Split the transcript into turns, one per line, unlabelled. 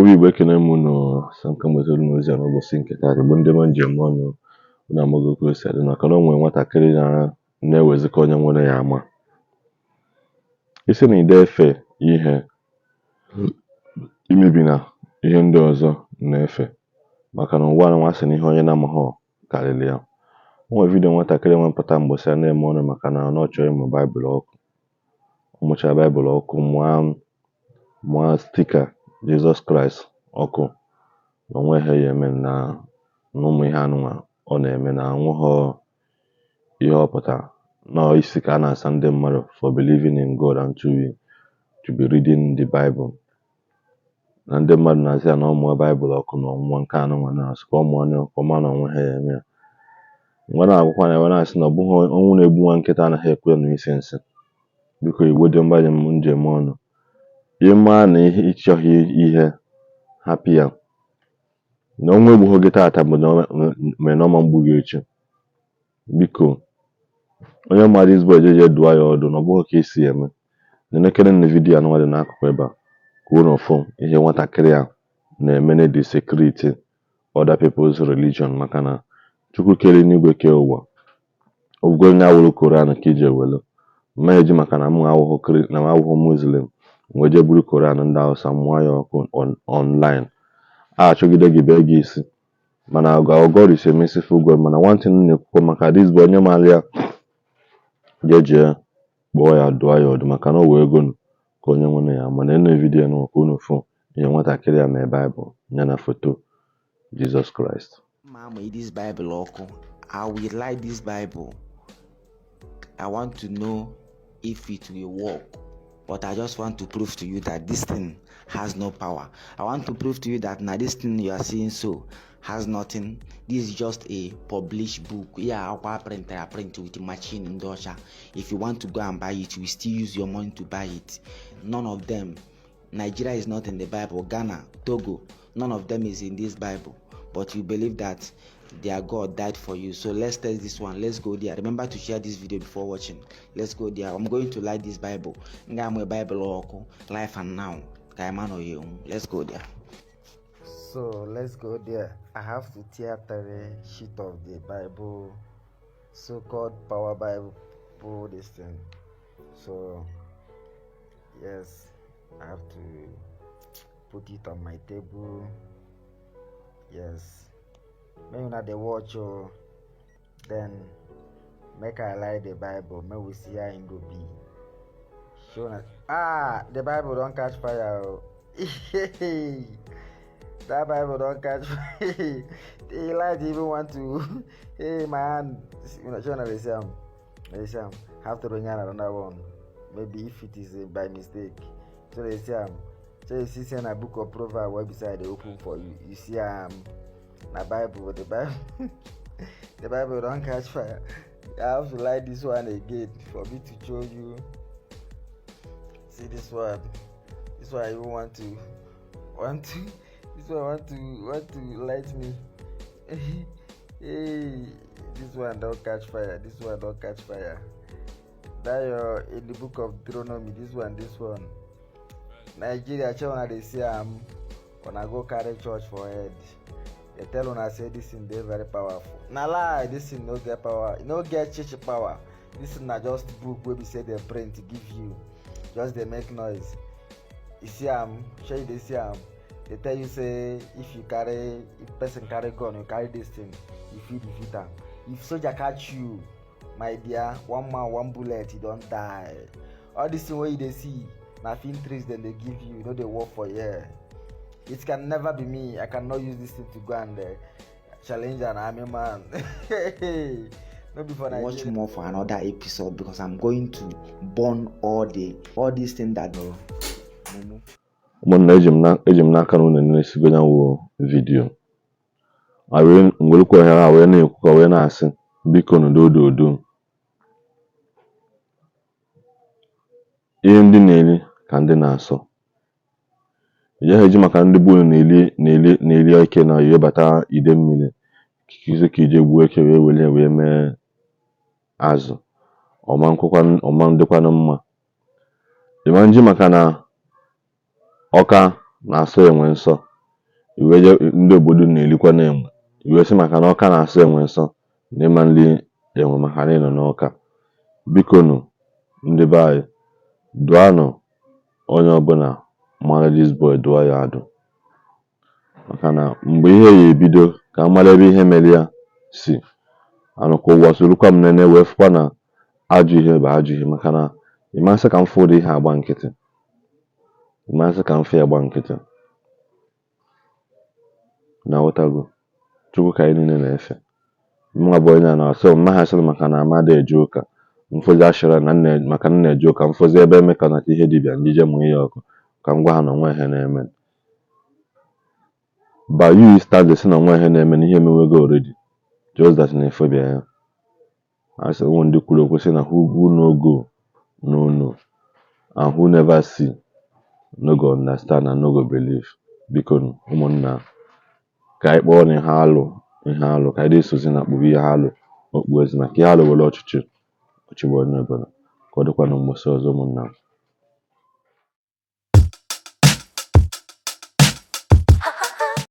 Obi Igbo ekene m unu sanka mwezelu n'ozi a n'ụbọchị nke taa bụ ndị ma njem ọnụ na amaghị ka o si adị maka na o nwere nwatakịrị na-ewezikọ onye nwere ya ama. Isi na ide efe ihe imebi na ihe ndị ọzọ na-efe maka na ụwa anwa sị na ihe onye na-amaghị karịrị ya. O nwere vidio nwatakịrị nwepụta mgbọsị a na-eme ọnụ maka na ọ chọrọ ịmụ Baịbụl ọkụ. Ọ mụchara Baịbụl ọkụ mụọ stika Jesus Christ ọkụ na onweghị ya eme na ụmụ ihe anụnwa ọ na-eme na anwụghọ ihe ọ pụtara na isi ka a na-asa ndị mmadụ for believing in God and to be reading the Bible. Na ndị mmadụ na-asị ya na ọ mụọ Baịbụl ọkụ na ọnwụnwa nke anụnwa na-asị ka ọ mụọ ọma na onweghị ya eme ya. Mgbe na-agwụkwa na ewe na-asị na ọ bụghị ọnwụ na-egbu nwa nkịta anaghị ekwe na isi nsị. Biko Igbo dị mgbanye m njem ọnụ, ịma na ihe ịchọghị ihe hapụ ya na ọnwụ egbughị gị taata bụ mere na ọma mgbu gị echi. Biko onye mmadụ izbọ ejeje dụọ ya ọdụ na ọ bụghị ka esi eme na-elekere na vidiyo anụnwa dị n'akụkụ ebe a ka unu fụ ihe nwatakịrị a na-eme na desecrate other people's religion maka na Chukwu kere n'igwe kee ụwa ogo onye awụrụ Koran ka iji ewelu mma eji maka na m awụghị Muslim wee jee buru Koran ndị Hausa mụọ ya ọkụ online. A achọgide gị bee gị isi mana ọgọrọ isi emesifu ụgwọ mana nwantị na-ekwukwa maka dis bụ onye maara ya jee kpọọ ya dụọ ya ọdụ maka na o wee ego ka onye nwere ya mana ene vidiyo na ka unu fụ ihe nwatakịrị ya mee Baịbụl ya na foto Jesus Christ.
This Bible ọkụ. I will like this Bible. I want to know if it will work. But I just want to prove to you that this thing has no power. I want to prove to you that now this thing you are seeing so has nothing. This is just a published book. Yeah, I print with a machine in Dosha. If you want to go and buy it, you still use your money to buy it. None of them. Nigeria is not in the Bible. Ghana, Togo, none of them is in this Bible. But you believe that their God died for you. So let's test this one. Let's go there. Remember to share this video before watching. Let's go there. I'm going to like this Bible. Bible life and now. Let's go there.
So let's go there. I have to tear the sheet of the Bible, so-called power Bible, this thing. So yes, I have to put it on my table. Yes. Maybe not the watch or then make I like the Bible. May we see how it go be. Show the Bible don't catch fire. That Bible don't catch fire. The light even want to hey man, have to run another one. Maybe if it is by mistake. So they say so you see a book of Proverbs right beside the open for you. You see the Bible the Bible don't catch fire. I have to light this one again for me to show you. See this one. This one I even want to light me. Hey, this one don't catch fire. This one don't catch fire. That in the book of Deuteronomy. This one. Nigeria, children they say when I go carry church for head. They tell when I say this thing they very powerful. Nah lie, this thing no get power. You no get church power. This is not just book where we say they print to give you. Just they make noise. You see show you they see they tell you say if person carry gun, you carry this thing, you defeat them. If soldier catch you, my dear, one man, one bullet, you don't die. All this thing where you they see, nothing trees then they give you, they work for you. It can never be me. I cannot use this thing to go and challenge an army man.
Watch more for another episode because I'm going to burn all these things that know.
Ụmụnna eji m n'aka na unu na-esigo ya wụ vidiyo. Mgberukwa ya wee na-ekwukwa wee na-asị biko n'ododo. Ihe ndị na-eri ka ndị na-asọ. Ya eji maka ndị bụ na-eri eke na ihe bata ide mmiri kizi ka ije gbuo eke wee mee azụ ọma ndịkwanụ mma. Ịma nji maka na ọka na-asọ enwe nsọ ndị obodo na-elikwa na enwe iwe sị maka na ọka na-asọ enwe nsọ na ịma nri enwe maka na ịnọ n'ọka. Biko nụ ndị be anyị, dụanụ onye ọbụla mara this boy dụọ ya adụ, maka na mgbe ihe ya ebido ka a mara ebe ihe mere ya si. Anụkwa ụwa sorokwa m nene wee fụkwa na ajọ ihe bụ ajọ ihe, maka na ịmasị ka m fụ ụdị ihe agba nkịtị, ịmasị ka m fụ ya agba nkịtị na ghọtago. Chukwu ka anyị niile na-efe. Mma bụ onye a na-asọ mma ha sịrị maka na amada eje ụka mfozi ashọra na maka na na-eje ụka mfozi ebe emeka na ihe dibịa ndị je mụ ihe ọkụ ka m gwa ha na onwe ihe na-eme. By you stand si na onwe ihe na-eme na ihe emewego already, just that na efobia ya. Asị nwe ndị kwuru okwu sị na who no go no know, and who never see no go understand and no go believe. Biko ụmụnna, ka anyị kpọọ na ihe alụ ka anyị na-esozi na akpụrụ ihe alụ okpu ezi, maka ihe alụ were ọchịchị ọchịgbo onye ọbụla. Ka ọ dịkwa na mgbasa ọzọ ụmụnna m.